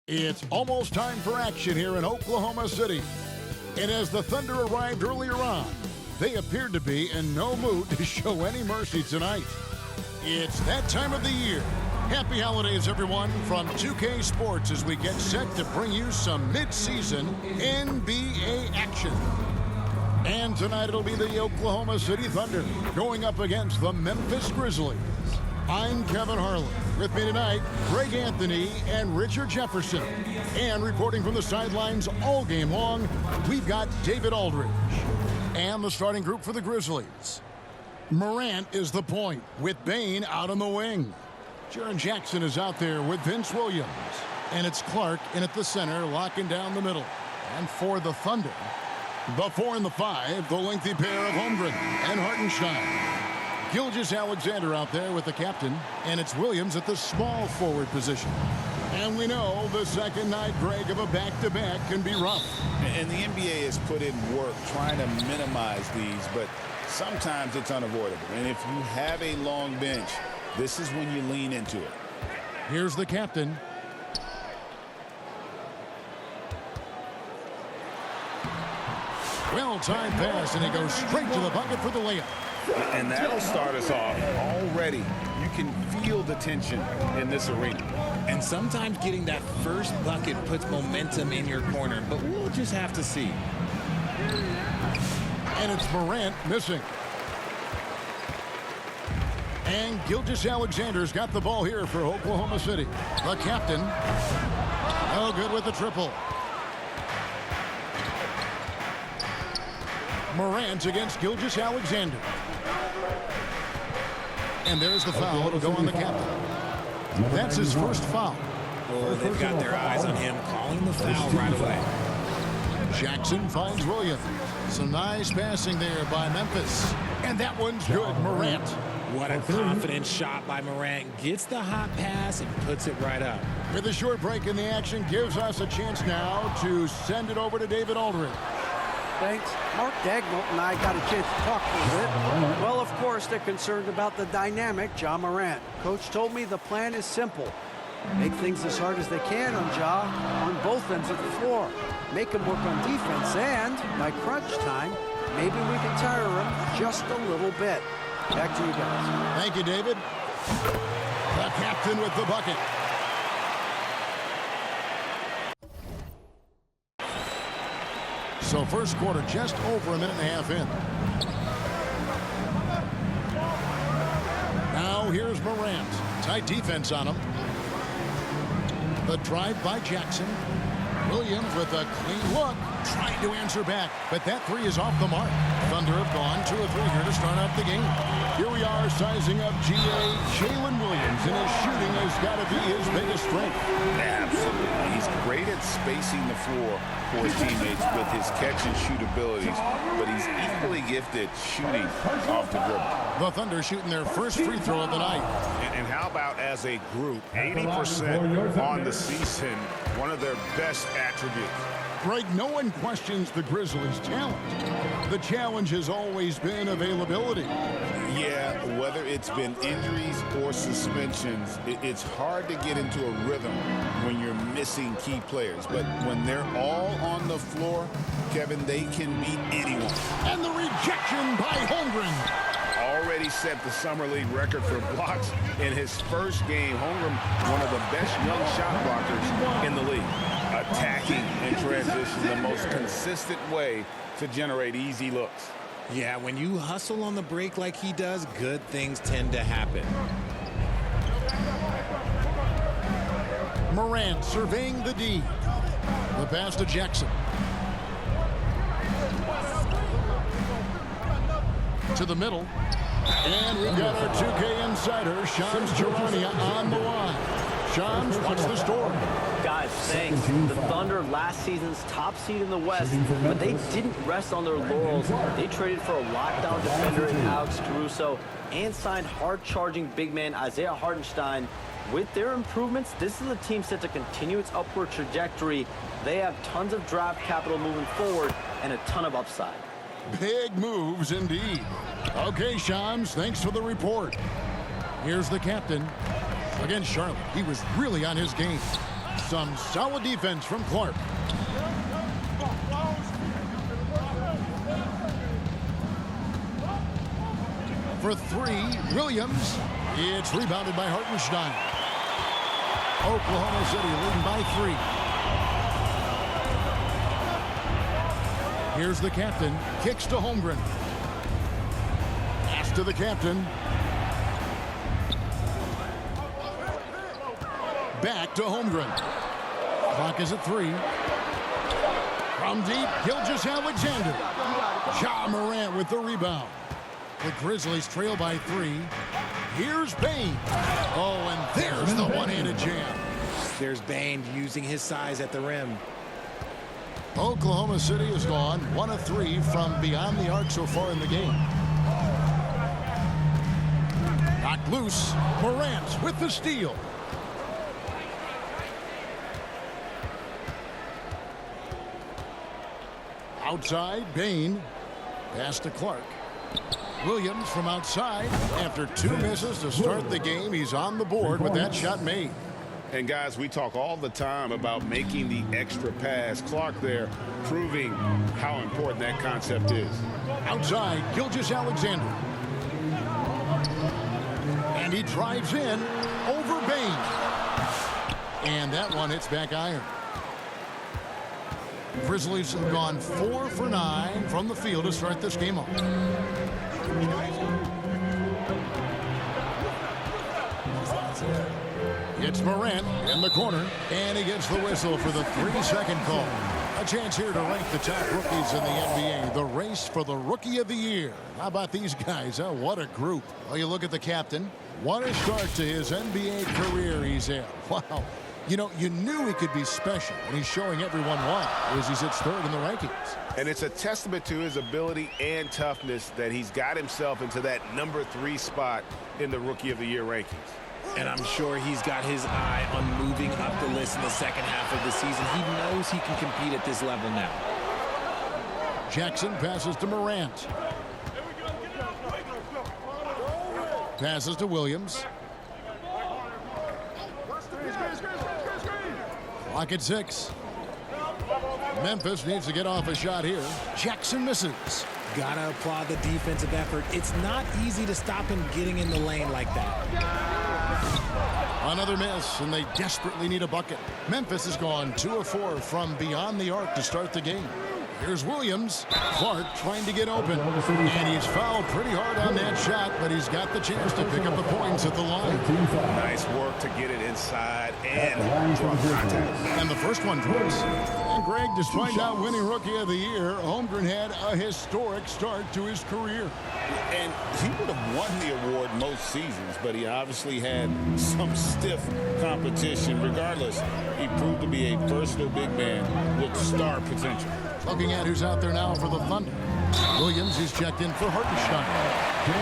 It's almost time for action here in Oklahoma City. And as the Thunder arrived earlier on, they appeared to be in no mood to show any mercy tonight. It's that time of the year. Happy holidays, everyone, from 2K Sports as we get set to bring you some mid-season NBA action. And tonight it'll be the Oklahoma City Thunder going up against the Memphis Grizzlies. I'm Kevin Harlan. With me tonight, Greg Anthony and Richard Jefferson. And reporting from the sidelines all game long, we've got David Aldridge. And the starting group for the Grizzlies. Morant is the point, with Bane out on the wing. Jaren Jackson is out there with Vince Williams. And it's Clark in at the center, locking down the middle. And for the Thunder, the 4 and the 5, the lengthy pair of Holmgren and Hartenstein. Gilgeous-Alexander out there with the captain, and it's Williams at the small forward position. And we know the second night, Greg, of a back-to-back can be rough. And the NBA has put in work trying to minimize these, but sometimes it's unavoidable. And if you have a long bench, this is when you lean into it. Here's the captain. Well-timed pass, and he goes straight to the bucket for the layup. And that'll start us off. Already, you can feel the tension in this arena. And sometimes getting that first bucket puts momentum in your corner, but we'll just have to see. And it's Morant missing. And Gilgeous-Alexander's got the ball here for Oklahoma City. The captain. Oh, good with the triple. Morant against Gilgeous-Alexander. And there's the foul. It'll go on the captain. That's his first foul. Oh, they've got their eyes on him, calling the foul right away. Jackson finds Williams. Some nice passing there by Memphis. And that one's good. Morant. What a confident shot by Morant. Gets the hot pass and puts it right up. With a short break in the action, gives us a chance now to send it over to David Aldridge. Thanks. Mark Dagnall and I got a chance to talk a little bit. Well, of course, they're concerned about the dynamic Ja Morant. Coach told me the plan is simple. Make things as hard as they can on Ja on both ends of the floor. Make him work on defense, and by crunch time, maybe we can tire him just a little bit. Back to you guys. Thank you, David. The captain with the bucket. So first quarter just over a minute and a half in. Now here's Morant. Tight defense on him. The drive by Jackson. Williams with a clean look. Trying to answer back, but that three is off the mark. Thunder have gone 2 of 3 here to start out the game. Here we are sizing up GA Jalen Williams, and his shooting has got to be his biggest strength. Absolutely. He's great at spacing the floor for his teammates with his catch-and-shoot abilities, but he's equally gifted shooting off the dribble. The Thunder shooting their first free throw of the night. And how about as a group, 80% on the season, one of their best attributes. Greg, no one questions the Grizzlies' talent. The challenge has always been availability. Yeah, whether it's been injuries or suspensions, it's hard to get into a rhythm when you're missing key players. But when they're all on the floor, Kevin, they can beat anyone. And the rejection by Holmgren. Already set the Summer League record for blocks in his first game. Holmgren, one of the best young shot blockers in the league. Attacking in transition, the most consistent way to generate easy looks. Yeah, when you hustle on the break like he does, good things tend to happen. Morant surveying the D. The pass to Jackson. To the middle. And we've got our 2K insider, Shams Charania, on the line. Shams, what's the story? Guys, thanks. The Thunder, last season's top seed in the West, but they didn't rest on their laurels. They traded for a lockdown defender in Alex Caruso and signed hard-charging big man Isaiah Hartenstein. With their improvements, this is a team set to continue its upward trajectory. They have tons of draft capital moving forward and a ton of upside. Big moves indeed. Okay, Shams, thanks for the report. Here's the captain. Against Charlotte, he was really on his game. Some solid defense from Clark. For three, Williams. It's rebounded by Hartenstein. Oklahoma City leading by 3. Here's the captain. Kicks to Holmgren. Pass to the captain. Back to Holmgren. Clock is at 3. From deep, Gilgeous-Alexander. Ja Morant with the rebound. The Grizzlies trail by 3. Here's Bane. Oh, and there's the one-handed jam. There's Bane using his size at the rim. Oklahoma City has gone 1 of 3 from beyond the arc so far in the game. Knocked loose. Morant with the steal. Outside, Bane. Pass to Clark. Williams from outside. After 2 misses to start the game, he's on the board with that shot made. And guys, we talk all the time about making the extra pass. Clark there proving how important that concept is. Outside, Gilgeous-Alexander. And he drives in over Bane. And that one hits back iron. Grizzlies have gone 4 for 9 from the field to start this game off. It's Morant in the corner, and he gets the whistle for the 3-second call. A chance here to rank the top rookies in the NBA. The race for the Rookie of the Year. How about these guys? Oh, what a group. Well, you look at the captain. What a start to his NBA career he's had. Wow. You know, you knew he could be special, and he's showing everyone why as he sits 3rd in the rankings. And it's a testament to his ability and toughness that he's got himself into that number 3 spot in the Rookie of the Year rankings. And I'm sure he's got his eye on moving up the list in the second half of the season. He knows he can compete at this level now. Jackson passes to Morant. Passes to Williams. Clock at 6. Memphis needs to get off a shot here. Jackson misses. Gotta applaud the defensive effort. It's not easy to stop him getting in the lane like that. Another miss, and they desperately need a bucket. Memphis has gone 2 of 4 from beyond the arc to start the game. Here's Williams. Clark trying to get open. And he's fouled pretty hard on that shot, but he's got the chance to pick up the points at the line. Nice work to get it inside and draw contact. And the first one drops. And Greg, despite not winning Rookie of the Year, Holmgren had a historic start to his career. And he would have won the award most seasons, but he obviously had some stiff competition. Regardless, he proved to be a versatile big man with star potential. Looking at who's out there now for the Thunder. Williams is checked in for Hartenstein.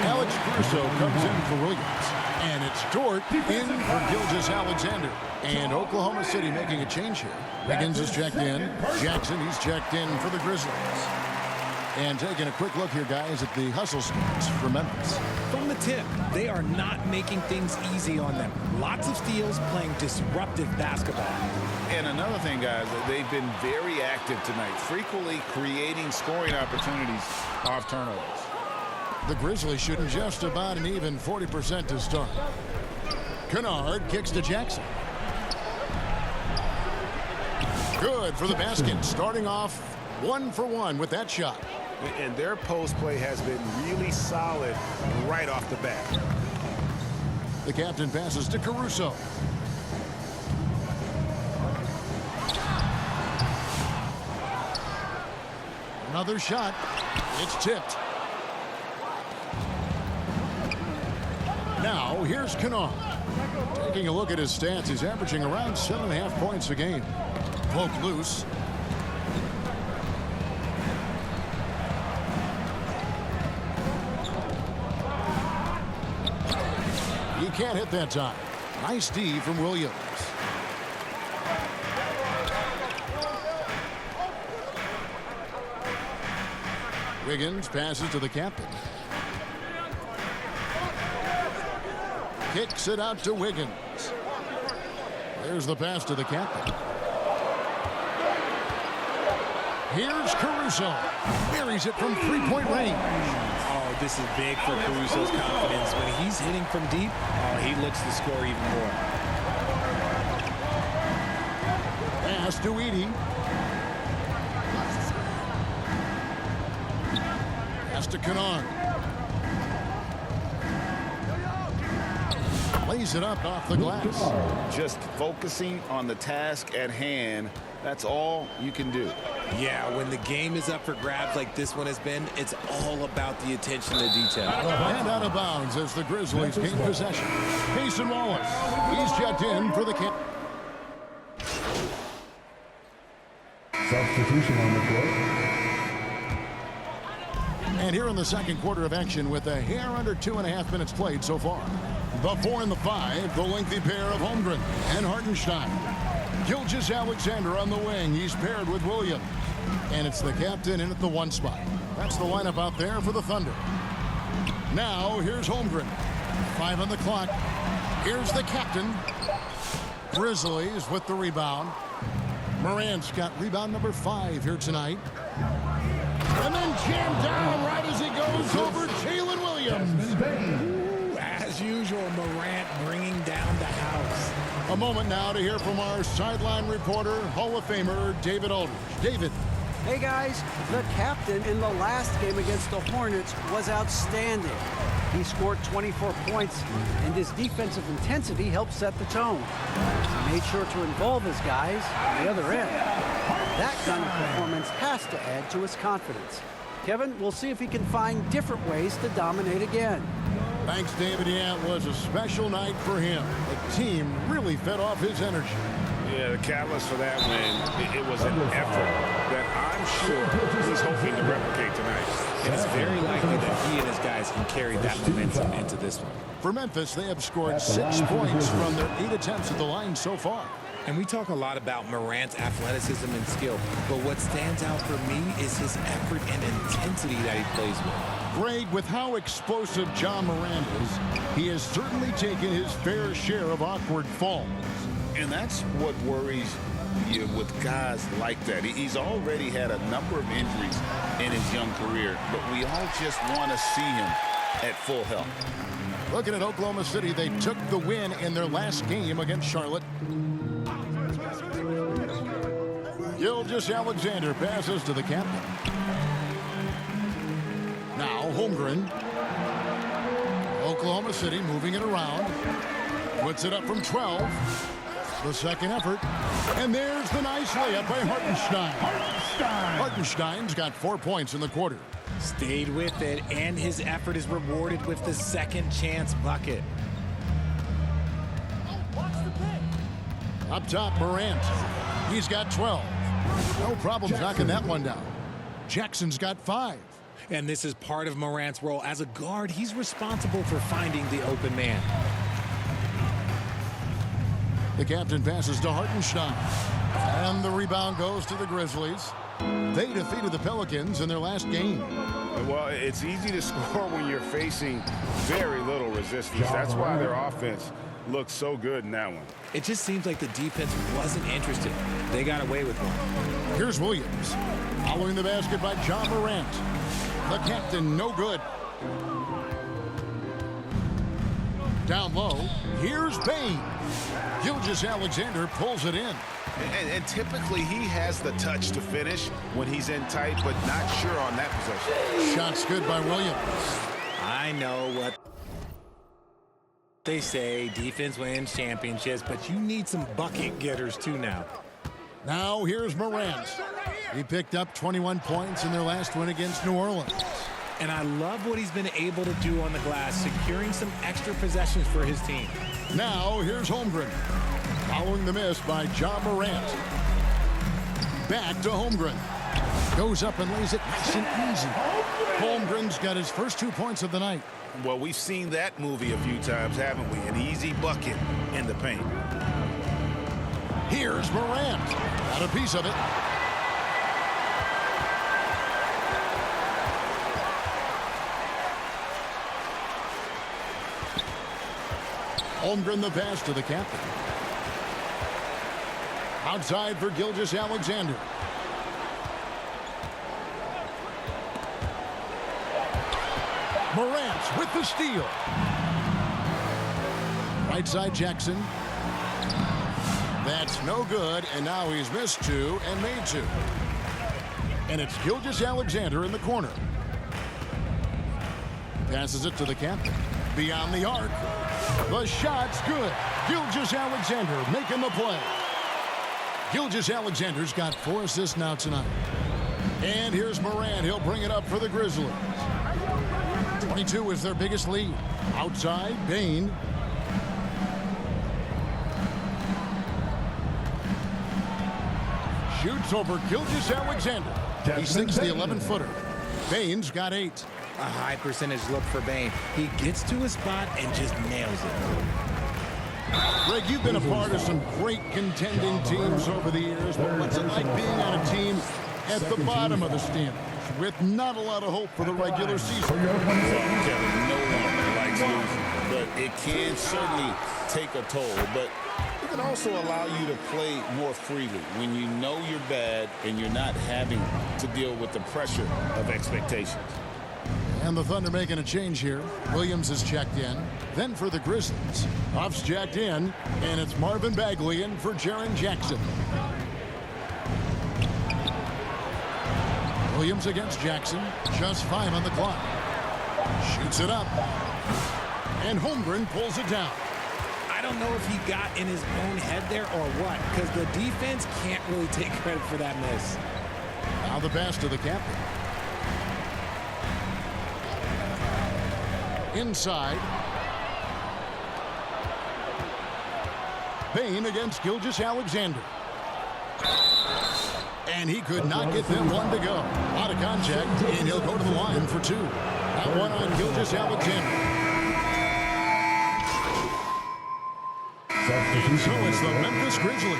Alex Caruso comes in for Williams. And it's Dort in for Gilgeous-Alexander. And Oklahoma City making a change here. Wiggins is checked in. Jackson, he's checked in for the Grizzlies. And taking a quick look here, guys, at the hustle stats for Memphis. From the tip, they are not making things easy on them. Lots of steals, playing disruptive basketball. And another thing, guys, they've been very active tonight, frequently creating scoring opportunities off turnovers. The Grizzlies shooting just about an even 40% to start. Kennard kicks to Jackson. Good for the basket, starting off 1 for 1 with that shot. And their post play has been really solid right off the bat. The captain passes to Caruso. Another shot. It's tipped. Now, here's Kennard. Taking a look at his stats, he's averaging around 7.5 points a game. Poke loose. He can't hit that time. Nice D from Williams. Wiggins passes to the captain. Kicks it out to Wiggins. There's the pass to the captain. Here's Caruso. Buries it from three-point range. Oh, this is big for Caruso's confidence. When he's hitting from deep, he looks to score even more. Pass to Edie. Pass to Kennard. Lays it up off the glass. Just focusing on the task at hand. That's all you can do. Yeah, when the game is up for grabs like this one has been, it's all about the attention to detail. And out of bounds as the Grizzlies gain possession. Mason Wallace. He's checked in for the camp. Substitution on the court. And here in the second quarter of action with a hair under 2.5 minutes played so far. The 4 and the 5, the lengthy pair of Holmgren and Hartenstein. Gilgeous-Alexander on the wing. He's paired with Williams. And it's the captain in at the 1 spot. That's the lineup out there for the Thunder. Now, here's Holmgren. 5 on the clock. Here's the captain. Grizzlies with the rebound. Morant's got rebound number 5 here tonight. And then jammed down right as he goes over Jalen Williams. As usual, Morant bringing down the house. A moment now to hear from our sideline reporter, Hall of Famer David Aldridge. David. Hey guys, the captain in the last game against the Hornets was outstanding. He scored 24 points, and his defensive intensity helped set the tone. He made sure to involve his guys on the other end. That kind of performance has to add to his confidence. Kevin, we'll see if he can find different ways to dominate again. Thanks, David. Yeah, it was a special night for him. The team really fed off his energy. Yeah, the catalyst for that win, it was an effort that I'm sure he's hoping to replicate tonight. And it's very likely that he and his guys can carry that momentum into this one. For Memphis, they have scored 6 points from their 8 attempts at the line so far. And we talk a lot about Morant's athleticism and skill, but what stands out for me is his effort and intensity that he plays with. Greg, with how explosive John Morant is, he has certainly taken his fair share of awkward falls. And that's what worries you with guys like that. He's already had a number of injuries in his young career, but we all just want to see him at full health. Looking at Oklahoma City, they took the win in their last game against Charlotte. Gilgeous-Alexander passes to the captain. Now Holmgren. Oklahoma City moving it around. Puts it up from 12. The second effort. And there's the nice layup by Hartenstein. Hartenstein's got 4 points in the quarter. Stayed with it, and his effort is rewarded with the second chance bucket. Up top, Morant. He's got 12. No problem knocking that one down. Jackson's got 5. And this is part of Morant's role. As a guard, he's responsible for finding the open man. The captain passes to Hartenstein. And the rebound goes to the Grizzlies. They defeated the Pelicans in their last game. Well, it's easy to score when you're facing very little resistance. That's why their offense looks so good in that one. It just seems like the defense wasn't interested. They got away with one. Here's Williams. Following the basket by John Morant. The captain, no good. Down low, here's Bain. Gilgeous-Alexander pulls it in. And typically he has the touch to finish when he's in tight, but not sure on that possession. Shots good by Williams. I know what they say, defense wins championships, but you need some bucket getters too now. Now here's Morant. He picked up 21 points in their last win against New Orleans. And I love what he's been able to do on the glass, securing some extra possessions for his team. Now here's Holmgren. Following the miss by John Morant. Back to Holmgren. Goes up and lays it nice and easy. Holmgren's got his first 2 points of the night. Well, we've seen that movie a few times, haven't we? An easy bucket in the paint. Here's Morant. Got a piece of it. Holmgren the pass to the captain. Outside for Gilgeous-Alexander. Morant with the steal. Right side Jackson. That's no good, and now he's missed two and made two. And it's Gilgeous-Alexander in the corner. Passes it to the captain. Beyond the arc. The shot's good. Gilgeous-Alexander making the play. Gilgeous-Alexander's got 4 assists now tonight. And here's Morant. He'll bring it up for the Grizzlies. 22 is their biggest lead. Outside, Bane. Shoots over Gilgeous-Alexander. He sinks the 11-footer. Bane's got 8. A high percentage look for Bane. He gets to his spot and just nails it. Greg, you've been a part of some great contending teams over the years, but what's it like being on a team at the bottom of the standings with not a lot of hope for the regular season? Kevin, no one likes losing, but it can certainly take a toll. But it can also allow you to play more freely when you know you're bad and you're not having to deal with the pressure of expectations. And the Thunder making a change here. Williams is checked in. Then for the Grizzlies. Huff's checked in, and it's Marvin Bagley in for Jaren Jackson. Williams against Jackson. Just 5 on the clock. Shoots it up. And Holmgren pulls it down. I don't know if he got in his own head there or what, because the defense can't really take credit for that miss. Now the pass to the captain. Inside. Bane against Gilgeous-Alexander. And he could not get them one to go. Out of contact, and he'll go to the line for 2. That one on Gilgeous-Alexander. So it's the Memphis Grizzlies.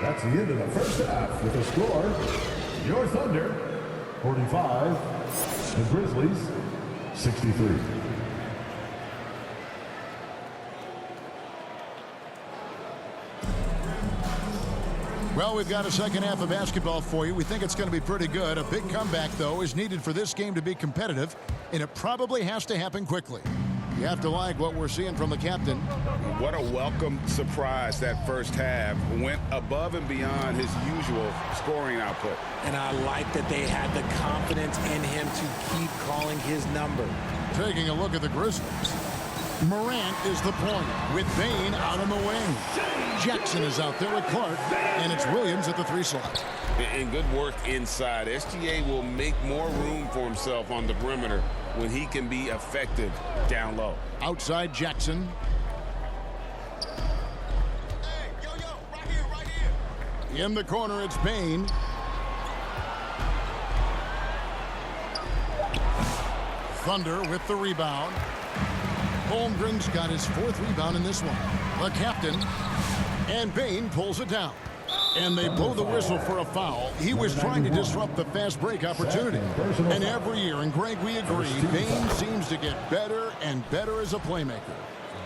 That's the end of the first half with a score. Your Thunder, 45. The Grizzlies, 63. Well, we've got a second half of basketball for you. We think it's going to be pretty good. A big comeback, though, is needed for this game to be competitive, and it probably has to happen quickly. You have to like what we're seeing from the captain. What a welcome surprise that first half. Went above and beyond his usual scoring output. And I like that they had the confidence in him to keep calling his number. Taking a look at the Grizzlies. Morant is the point with Bane out on the wing. Jackson is out there with Clark, and it's Williams at the 3 slot. And good work inside. SGA will make more room for himself on the perimeter when he can be effective down low. Outside Jackson. In the corner, it's Bane. Thunder with the rebound. Holmgren's got his 4th rebound in this one. The captain. And Bane pulls it down. And they blow the whistle for a foul. He was trying to disrupt the fast break opportunity. And every year, and Greg, we agree, Bane seems to get better and better as a playmaker.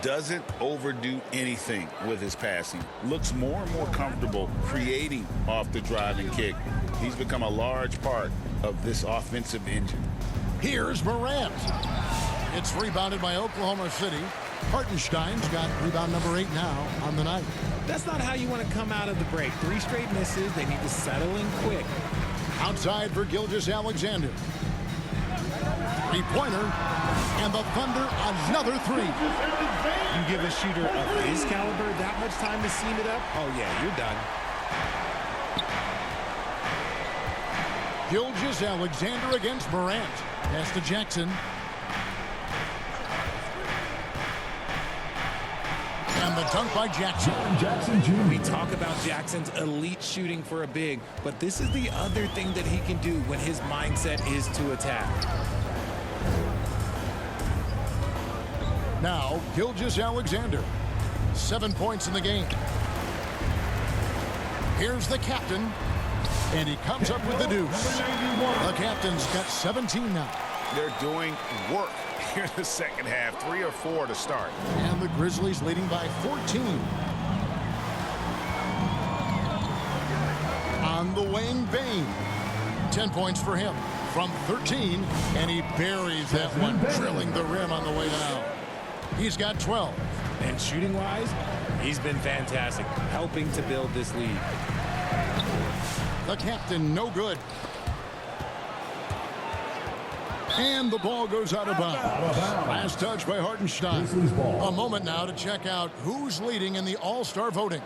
Doesn't overdo anything with his passing. Looks more and more comfortable creating off the driving kick. He's become a large part of this offensive engine. Here's Morant. It's rebounded by Oklahoma City. Hartenstein's got rebound number 8 now on the night. That's not how you want to come out of the break. 3 straight misses. They need to settle in quick. Outside for Gilgeous-Alexander. 3-pointer. And the Thunder another 3. You give a shooter of his caliber that much time to seam it up? Oh, yeah, you're done. Gilgeous-Alexander against Morant. Pass to Jackson. And the dunk by Jackson. We talk about Jackson's elite shooting for a big, but this is the other thing that he can do when his mindset is to attack. Now, Gilgeous-Alexander. 7 points in the game. Here's the captain. And he comes up with the deuce. The captain's got 17 now. They're doing work here in the second half. 3 or 4 to start. And the Grizzlies leading by 14. 10 points for him from 13, and he buries that one, drilling the rim on the way down. He's got 12. And shooting-wise, he's been fantastic, helping to build this lead. The captain, no good. And the ball goes out of bounds. Last touch by Hartenstein. A moment now to check out who's leading in the All-Star voting.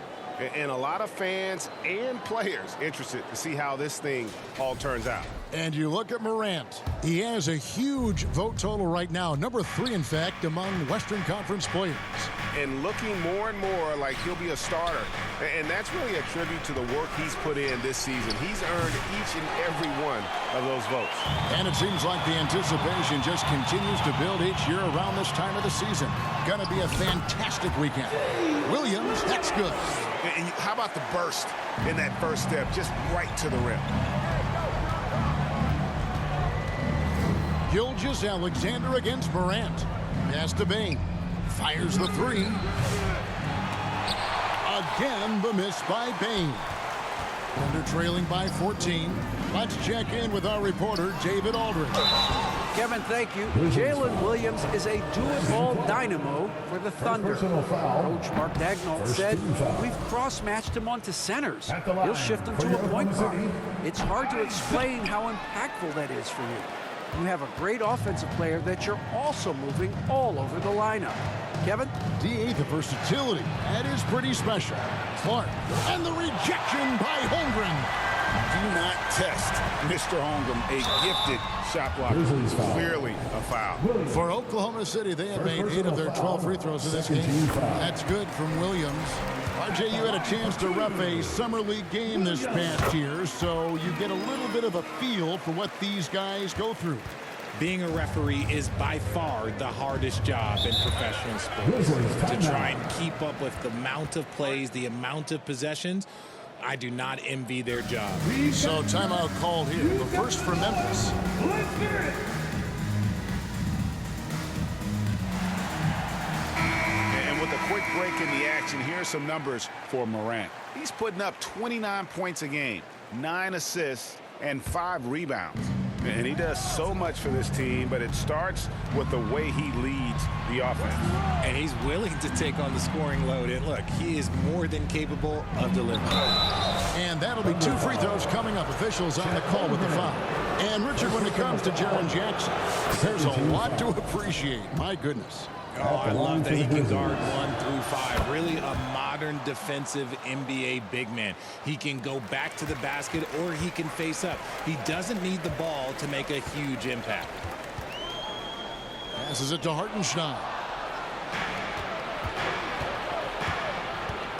And a lot of fans and players interested to see how this thing all turns out. And you look at Morant. He has a huge vote total right now. Number 3, in fact, among Western Conference players. And looking more and more like he'll be a starter. And that's really a tribute to the work he's put in this season. He's earned each and every one of those votes. And it seems like the anticipation just continues to build each year around this time of the season. Gonna be a fantastic weekend. Williams, that's good. And how about the burst in that first step, just right to the rim? Gilgeous-Alexander against Morant. Pass to Bain. Fires the 3. Again, the miss by Bain. Thunder trailing by 14. Let's check in with our reporter, David Aldridge. Kevin, thank you. Jalen Williams is a do-it-all dynamo for the Thunder. Coach Mark Dagnall said, we've cross-matched him onto centers. He'll shift him to a point guard. It's hard to explain how impactful that is for you. You have a great offensive player that you're also moving all over the lineup. Kevin? D8, the versatility. That is pretty special. Clark. And the rejection by Holmgren. Do not test Mr. Holmgren, a gifted shot blocker. Clearly a foul. For Oklahoma City, they have made 8 of their 12 free throws in this game. That's good from Williams. RJ, you had a chance to ref a Summer League game this past year, so you get a little bit of a feel for what these guys go through. Being a referee is by far the hardest job in professional sports. To try and keep up with the amount of plays, the amount of possessions, I do not envy their job. So timeout called here. The first for Memphis. And with a quick break in the action, here's some numbers for Morant. He's putting up 29 points a game, 9 assists, and 5 rebounds. And he does so much for this team, but it starts with the way he leads the offense. And he's willing to take on the scoring load. And look, he is more than capable of delivering. And that'll be 2 free throws coming up. Officials on the call with the foul. And Richard, when it comes to Jaren Jackson, there's a lot to appreciate. My goodness. Oh, I love that he can guard 1 through 5. Really a modern defensive NBA big man. He can go back to the basket or he can face up. He doesn't need the ball to make a huge impact. Passes it to Hartenstein.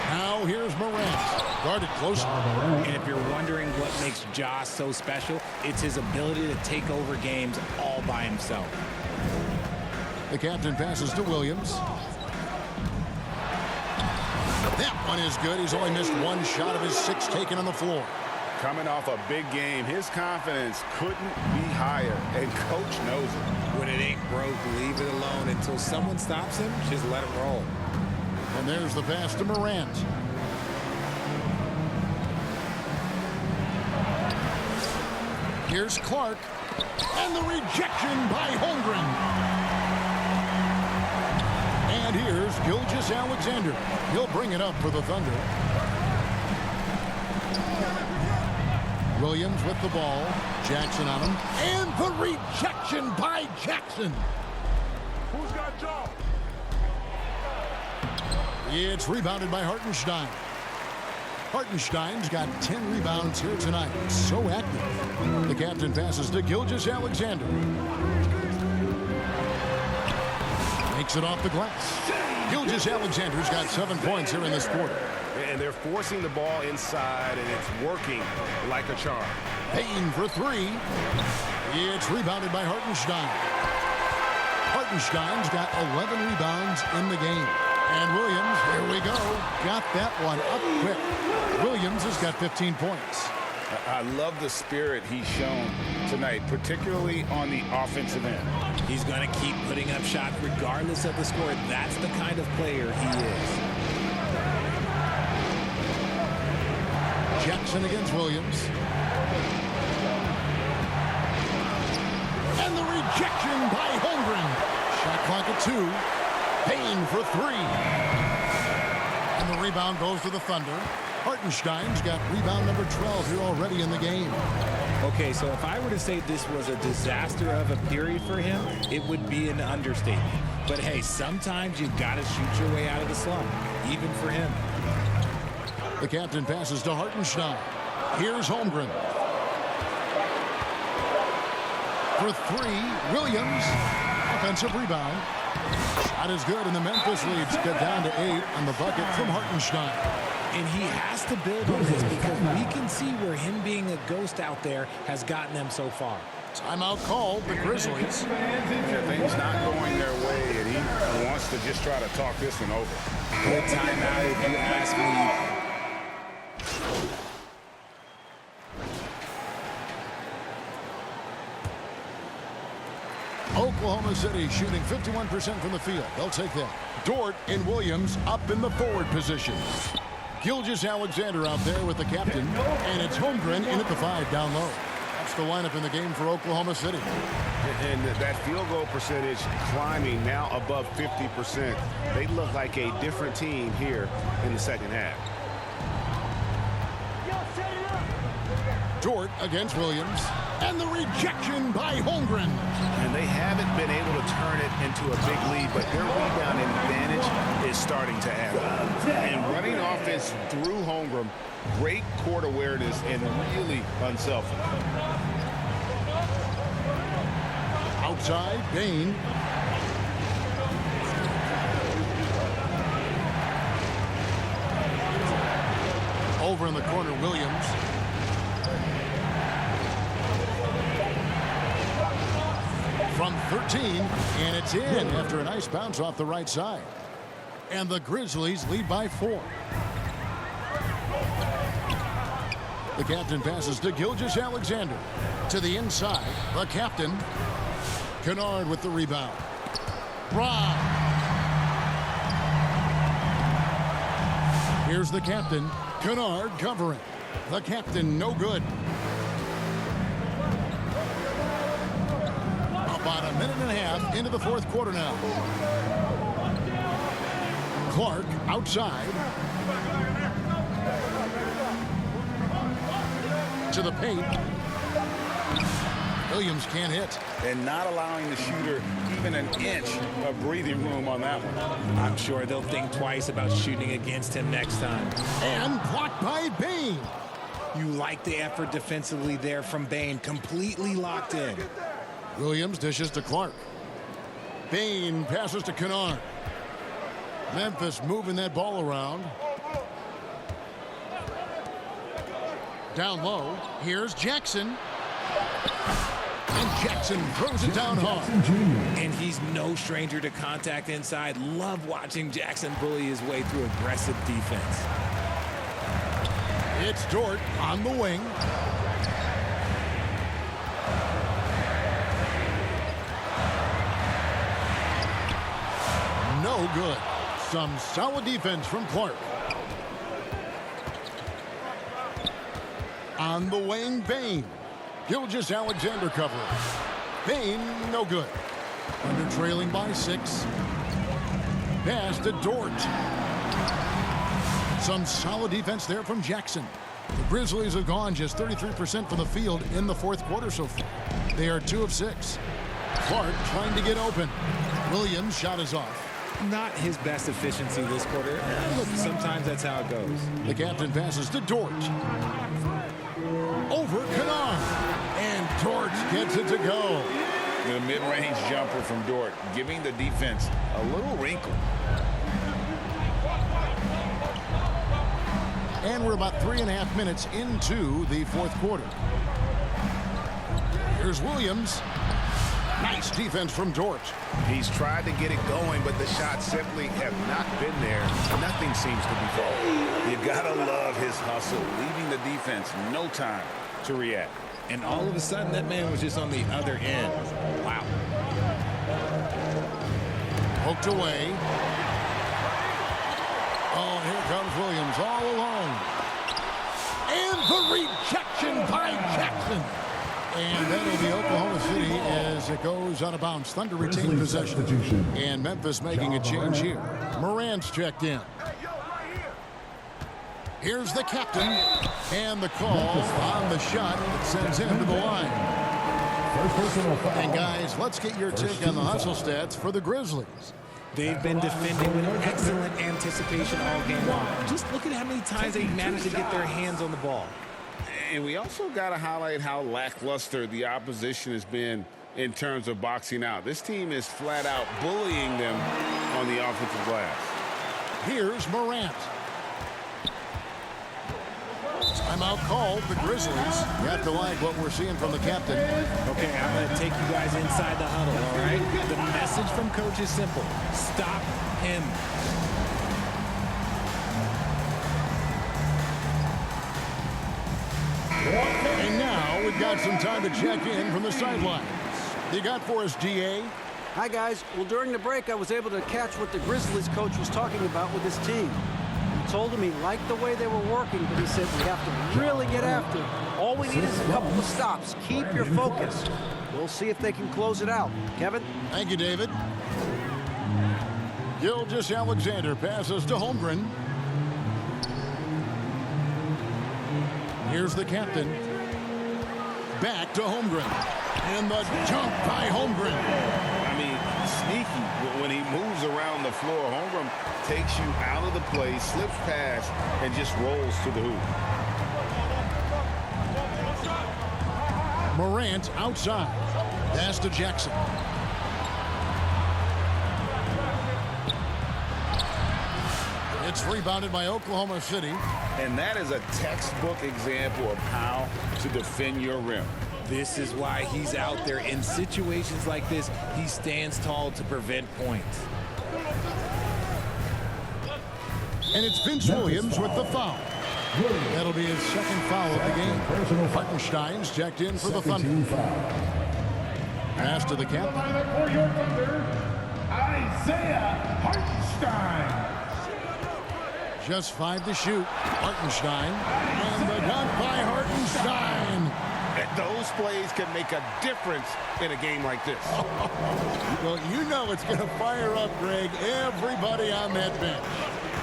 Now here's Morant. Guarded close. And if you're wondering what makes Ja so special, it's his ability to take over games all by himself. The captain passes to Williams. That one is good. He's only missed 1 shot of his 6 taken on the floor. Coming off a big game, his confidence couldn't be higher, and coach knows it. When it ain't broke, leave it alone until someone stops him. Just let it roll. And there's the pass to Morant. Here's Clark. And the rejection by Holmgren. And here's Gilgeous-Alexander. He'll bring it up for the Thunder. Williams with the ball. Jackson on him. And the rejection by Jackson. Who's got Joe? It's rebounded by Hartenstein. Hartenstein's got 10 rebounds here tonight. So active. The captain passes to Gilgeous-Alexander. Makes it off the glass. Gilgeous-Alexander's got 7 points here in this quarter. And they're forcing the ball inside, and it's working like a charm. Payne for 3. It's rebounded by Hartenstein. Hartenstein's got 11 rebounds in the game. And Williams, here we go, got that one up quick. Williams has got 15 points. I love the spirit he's shown tonight, particularly on the offensive end. He's going to keep putting up shots regardless of the score. That's the kind of player he is. Jackson against Williams. And the rejection by Holmgren. Shot clock at 2. Payne for 3. And the rebound goes to the Thunder. Hartenstein's got rebound number 12 here already in the game. Okay, so if I were to say this was a disaster of a period for him, it would be an understatement. But hey, sometimes you got to shoot your way out of the slump, even for him. The captain passes to Hartenstein. Here's Holmgren. For 3, Williams. Offensive rebound. Shot is good, and the Memphis leads get down to 8 on the bucket from Hartenstein. And he has to build on this because we can see where him being a ghost out there has gotten them so far. Timeout called, the Grizzlies. Things not going their way, and he wants to just try to talk this one over. Good timeout if you ask me. Oklahoma City shooting 51% from the field. They'll take that. Dort and Williams up in the forward positions. Gilgeous-Alexander out there with the captain. And it's Holmgren in at the 5 down low. That's the lineup in the game for Oklahoma City. And that field goal percentage climbing now above 50%. They look like a different team here in the second half. Dort against Williams. And the rejection by Holmgren. And they haven't been able to turn it into a big lead, but their rebound advantage is starting to add up. And running offense through Holmgren, great court awareness and really unselfish. Outside, Payne. Over in the corner, Williams. From 13, and it's in after a nice bounce off the right side. And the Grizzlies lead by 4. The captain passes to Gilgeous-Alexander. To the inside, the captain. Kennard with the rebound. Brown. Here's the captain. Kennard covering. The captain no good. About a minute and a half into the fourth quarter now. Clark outside. To the paint. Williams can't hit. And not allowing the shooter even an inch of breathing room on that one. I'm sure they'll think twice about shooting against him next time. And blocked by Payne. You like the effort defensively there from Payne, completely locked in. Williams dishes to Clark. Payne passes to Kennard. Memphis moving that ball around. Down low. Here's Jackson. And Jackson throws it down hard. And he's no stranger to contact inside. Love watching Jackson bully his way through aggressive defense. It's Dort on the wing. No good. Some solid defense from Clark. On the wing, Payne. Gilgeous-Alexander covering. Payne, no good. Under trailing by 6. Pass to Dort. Some solid defense there from Jackson. The Grizzlies have gone just 33% from the field in the fourth quarter so far. They are 2 of 6. Clark trying to get open. Williams' shot is off. Not his best efficiency this quarter. Look, sometimes that's how it goes. The captain passes to Dort. Over Kennard. And Dort gets it to go. The mid-range jumper from Dort, giving the defense a little wrinkle. And we're about 3.5 minutes into the fourth quarter. Here's Williams. Nice defense from Dort. He's tried to get it going, but the shots simply have not been there. Nothing seems to be falling. You gotta love his hustle, leaving the defense no time to react. And all of a sudden, that man was just on the other end. Wow. Poked away. Oh, here comes Williams all alone. And the rejection by Jackson. And that'll be Oklahoma City as it goes out of bounds. Thunder retain possession. And Memphis making a change here. Morant's checked in. Here's the captain. And the call on the shot that sends him to the line. And guys, let's get your take on the hustle stats for the Grizzlies. They've been defending with excellent anticipation all game long. Just look at how many times they managed to get their hands on the ball. And we also got to highlight how lackluster the opposition has been in terms of boxing out. This team is flat out bullying them on the offensive glass. Here's Morant. Timeout called the Grizzlies. You have to like what we're seeing from the captain. Okay, I'm going to take you guys inside the huddle, all right? The message from coach is simple. Stop him. And now we've got some time to check in from the sidelines. You got for us, GA? Hi, guys. Well, during the break, I was able to catch what the Grizzlies coach was talking about with his team. He told him he liked the way they were working, but he said we have to really get after it. All we need is a couple of stops. Keep your focus. We'll see if they can close it out. Kevin? Thank you, David. Gilgeous-Alexander passes to Holmgren. Here's the captain. Back to Holmgren. And the jump by Holmgren. I mean, sneaky. When he moves around the floor, Holmgren takes you out of the play, slips past, and just rolls to the hoop. Morant outside. Pass to Jackson. It's rebounded by Oklahoma City. And that is a textbook example of how to defend your rim. This is why he's out there. In situations like this, he stands tall to prevent points. And it's Vince Williams with the foul. That'll be his second foul of the game. Hartenstein's checked in for the Thunder. Pass to the captain. For your Thunder, Isaiah Hartenstein. Just 5 to shoot. Hartenstein. And the dunk by Hartenstein. And those plays can make a difference in a game like this. Well, you know it's going to fire up, Greg, everybody on that bench.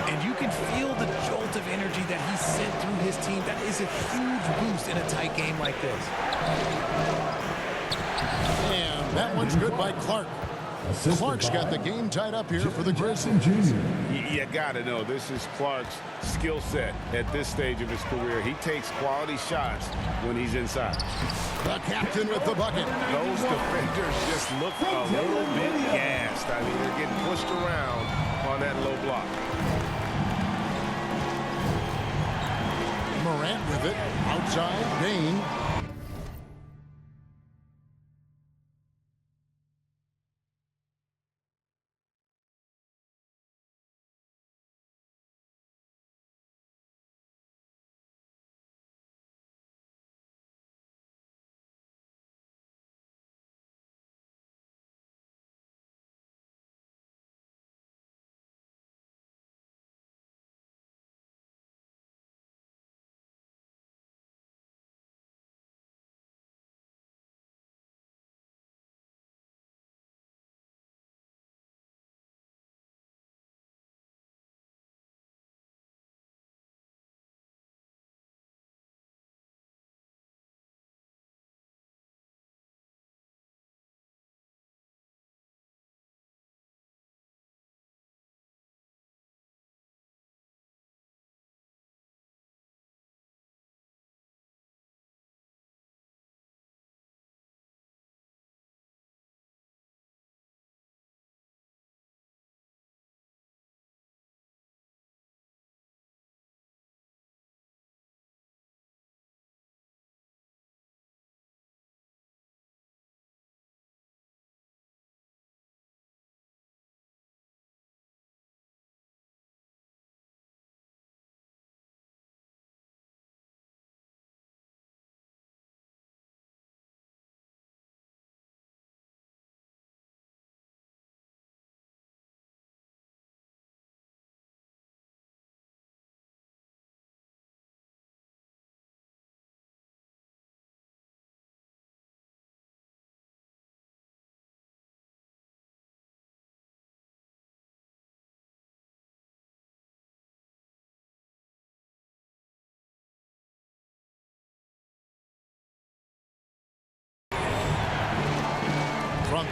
And you can feel the jolt of energy that he sent through his team. That is a huge boost in a tight game like this. And that one's good by Clark. Clark's got the game tied up here for the Grizzlies. You got to know this is Clark's skill set at this stage of his career. He takes quality shots when he's inside. The captain with the bucket. Those defenders just look a little bit gassed. I mean, they're getting pushed around on that low block. Morant with it. Outside, Dane.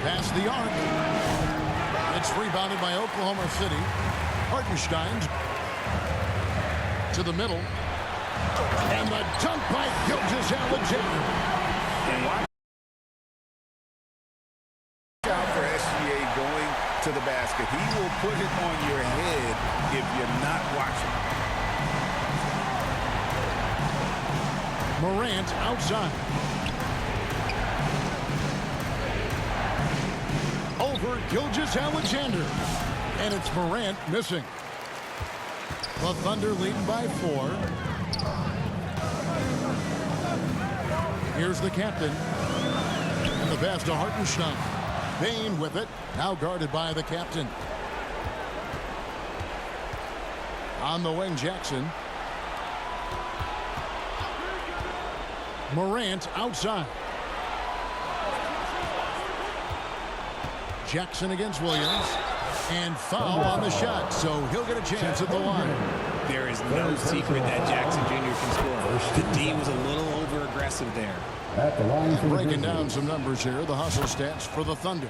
Past the arc. It's rebounded by Oklahoma City. Hartenstein to the middle. And the dunk by Gilgeous-Alexander. Watch out for SGA going to the basket. He will put it on your head if you're not watching. Morant outside. Over Gilgeous-Alexander. And it's Morant missing. The Thunder leading by 4. Here's the captain. And the pass to Hartenstein. Bain with it. Now guarded by the captain. On the wing, Jackson. Morant outside. Jackson against Williams. And foul on the shot, so he'll get a chance at the line. There is no secret that Jackson Jr. can score. The D was a little over-aggressive there. At the line for the Breaking Grizzlies. down some numbers here, the hustle stats for the Thunder.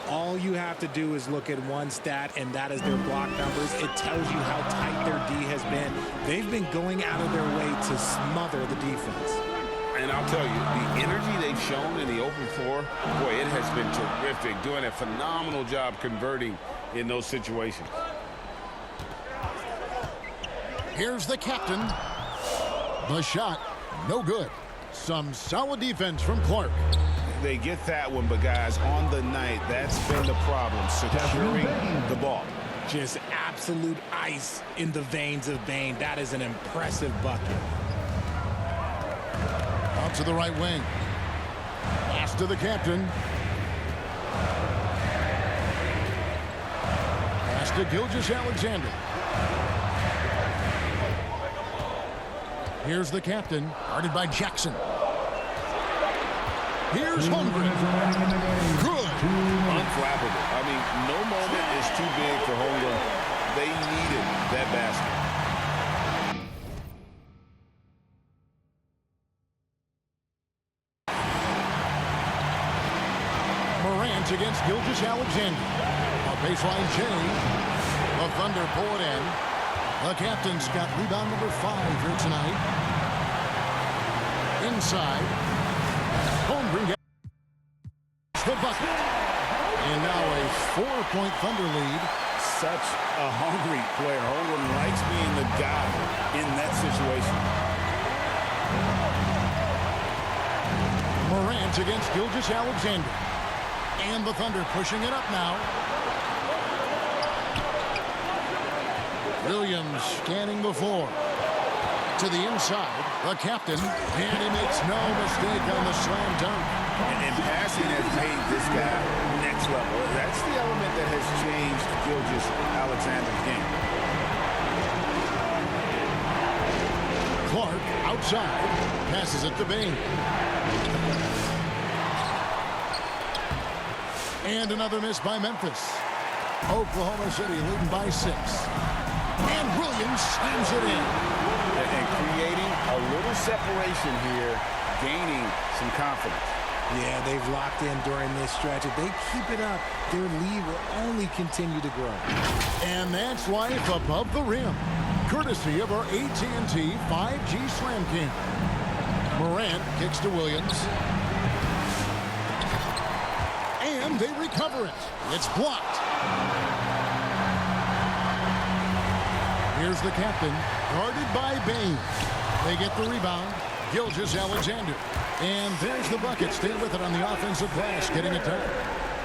All you have to do is look at one stat, and that is their block numbers. It tells you how tight their D has been. They've been going out of their way to smother the defense. And I'll tell you, the energy they've shown in the open floor, boy, it has been terrific. Doing a phenomenal job converting in those situations. Here's the captain. The shot, no good. Some solid defense from Clark. They get that one, but guys, on the night, that's been the problem, securing the ball. Just absolute ice in the veins of Bain. That is an impressive bucket. Out to the right wing. Pass to the captain. Pass to Gilgeous-Alexander. Here's the captain, guarded by Jackson. Here's Holmgren. Good. Unflappable. I mean, no moment is too big for Holmgren. They needed that basket. Morant against Gilgeous-Alexander. A baseline change. The Thunder pull it in. The captain's got rebound number 5 here tonight. Inside. Holmgren gets the bucket. And now a 4-point Thunder lead. Such a hungry player. Holmgren likes being the guy in that situation. Morant against Gilgeous-Alexander. And the Thunder pushing it up now. Williams scanning the floor. To the inside, the captain. And he makes no mistake on the slam dunk. And passing has made this guy next level. That's the element that has changed Gilgeous-Alexander's game. Clark outside. Passes it to Bain. And another miss by Memphis. Oklahoma City leading by 6. And Williams slams it in. And creating a little separation here, gaining some confidence. Yeah, they've locked in during this stretch. If they keep it up, their lead will only continue to grow. And that's life above the rim. Courtesy of our AT&T 5G Slam King. Morant kicks to Williams. And they recover it. It's blocked. Here's the captain, guarded by Bain. They get the rebound. Gilgeous-Alexander. And there's the bucket. Stay with it on the offensive glass, getting it done.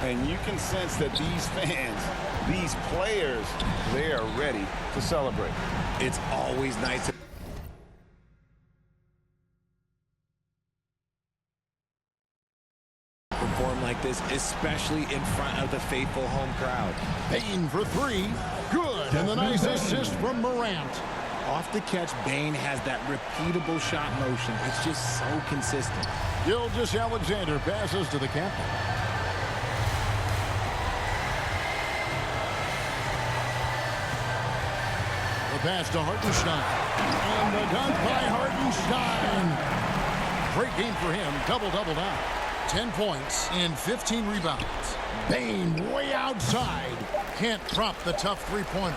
And you can sense that these fans, these players, they are ready to celebrate. It's always nice to perform like this, especially in front of the faithful home crowd. Bain for 3. Good. And the nice assist from Morant. Off the catch, Bain has that repeatable shot motion. It's just so consistent. Gilgeous-Alexander passes to the captain. The pass to Hartenstein. And the dunk by Hartenstein. Great game for him. Double-double now. 10 points and 15 rebounds. Bain way outside. Can't drop the tough three-pointer.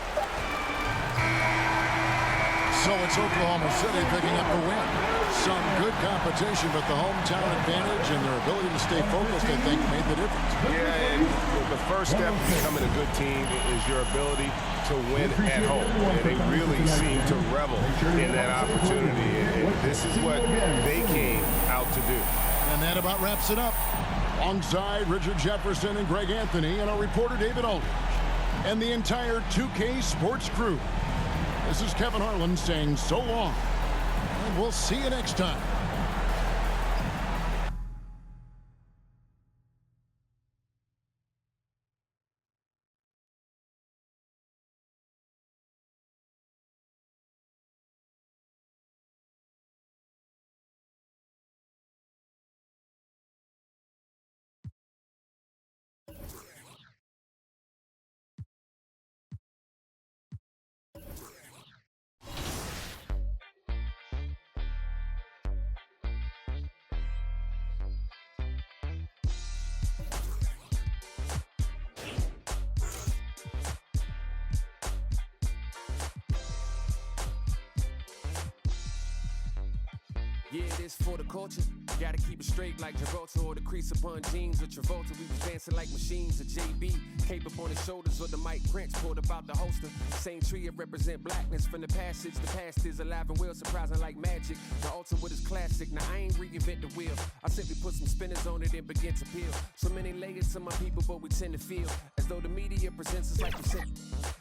So it's Oklahoma City picking up the win. Some good competition, but the hometown advantage and their ability to stay focused, I think, made the difference. Yeah, and the first step to becoming a good team is your ability to win at home. And they really seem to revel in that opportunity. And this is what they came out to do. And that about wraps it up. Alongside Richard Jefferson and Greg Anthony and our reporter David Aldridge and the entire 2K Sports crew. This is Kevin Harlan saying so long, and we'll see you next time. Yeah, this for the culture. Gotta keep it straight like Gibraltar or the crease upon jeans with Travolta. We was dancing like machines. A JB, cape up on his shoulders or the Mike Prince pulled up out the holster. Same tree, it represent blackness from the passage. The past is alive and well, surprising like magic. The ultimate is classic. Now I ain't reinvent the wheel. I simply put some spinners on it and begin to peel. So many layers to my people, but we tend to feel as though the media presents us like we said.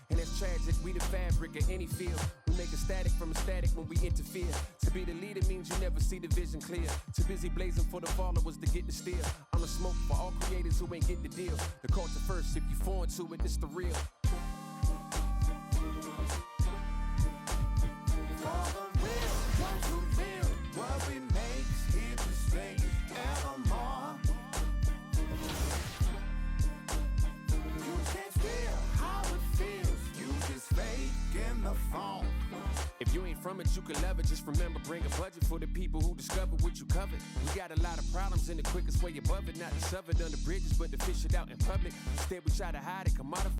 And it's tragic, we the fabric of any field. We make a static from a static when we interfere. To be the leader means you never see the vision clear. Too busy blazing for the followers to get the steal. I'm the smoke for all creators who ain't get the deal. The culture first, if you foreign to it, it's the real. What we make here to stay evermore. You can't feel how it feels. You just fake in the phone. If you ain't from it, you can love it. Just remember, bring a budget for the people who discover what you covered. We got a lot of problems, and the quickest way above it, not to shove it under bridges, but to fish it out in public. Instead, we try to hide it, commodify.